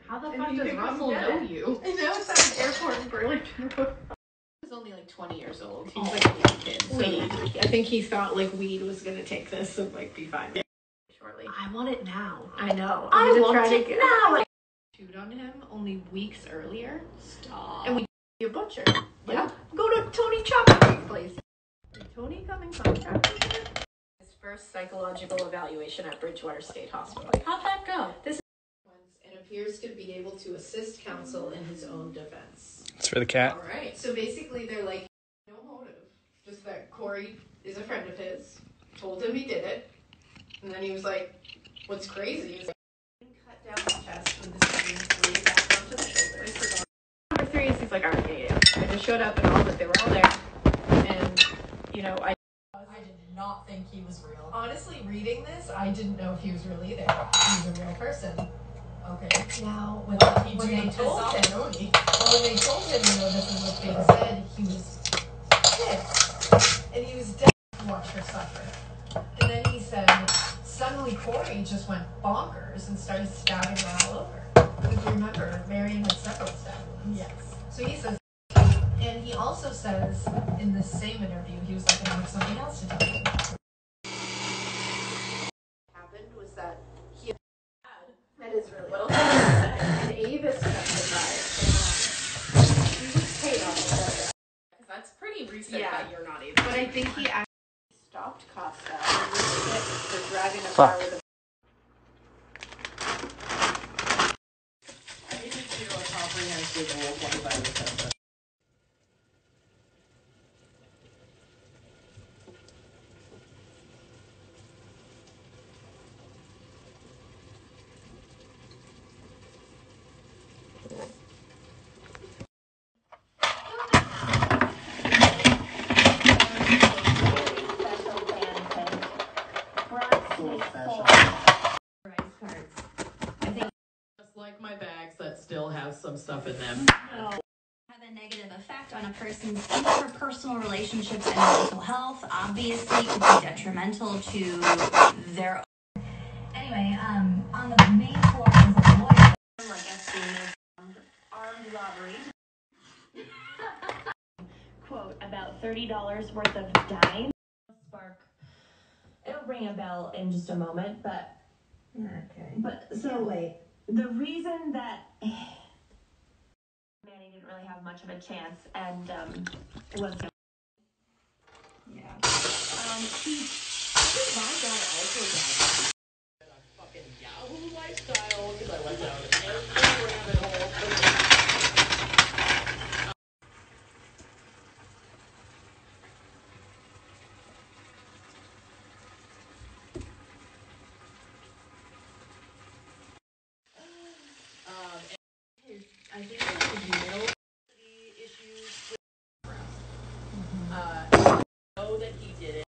How the fuck does Russell know you? I know, it's at an airport in Burlington Road. He was only like 20 years old. He was like a little kid. So Weed. I think he thought like weed was gonna take this and like be fine shortly. I want it now. I know. I I'm want trying it to get now. chewed on him only weeks earlier. Stop. And we a butcher. Yeah. Go to Tony Chopper's place. Did Tony come in contact with him? His first psychological evaluation at Bridgewater State Hospital. How'd that go? This and appears to be able to assist counsel in his own defense. It's for the cat. All right. So basically, they're like, no motive, just that Corey is a friend of his. Told him he did it, and then he was like, "What's crazy is cut down his chest with the skin laid back onto the shoulders." Number 3 is he's like, "All right, yeah. I just showed up and all that they were all there, and you know, I did not think he was real. Honestly, reading this, I didn't know if he was really there. He's a real person. Okay. Now, when they told him, you know, this is what's being said, he was pissed. And he was dead to watch her suffer. And then he said, suddenly Corey just went bonkers and started stabbing her all over. If you remember, Marion had several stab wounds. Yes. So he says, and he also says in this same interview, he was like, I have something else to tell you. happened was that he had met his really well and Avis testified. He was paid on the That's pretty recent Yeah. that you're not able. But I think he actually stopped Costa and released it for driving a car with a I need to do a comprehensive rule 25%. Just like my bags that still have some stuff in them. Have a negative effect on a person's interpersonal relationships and mental health. Obviously, could be detrimental to their. Anyway, on the main floor is a lawyer. Like estimated armed robbery. Quote about $30 worth of dimes. Spark. It'll ring a bell in just a moment, but. Okay. But so wait. The reason that Manny didn't really have much of a chance, and it wasn't. Yeah. My guy also died. A fucking Yahoo lifestyle because I went down every rabbit hole. I think his mental issues know that he did it.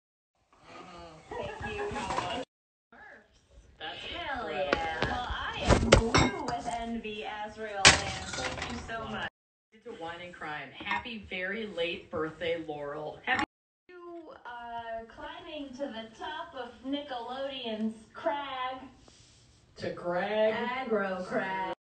Thank you. That's Hell incredible. yeah. Well, I am blue with envy, Azrael, and thank you so much. To wine and crime. Happy very late birthday, Laurel. Happy You climbing to the top of Nickelodeon's crag. to Greg. Aggro crag.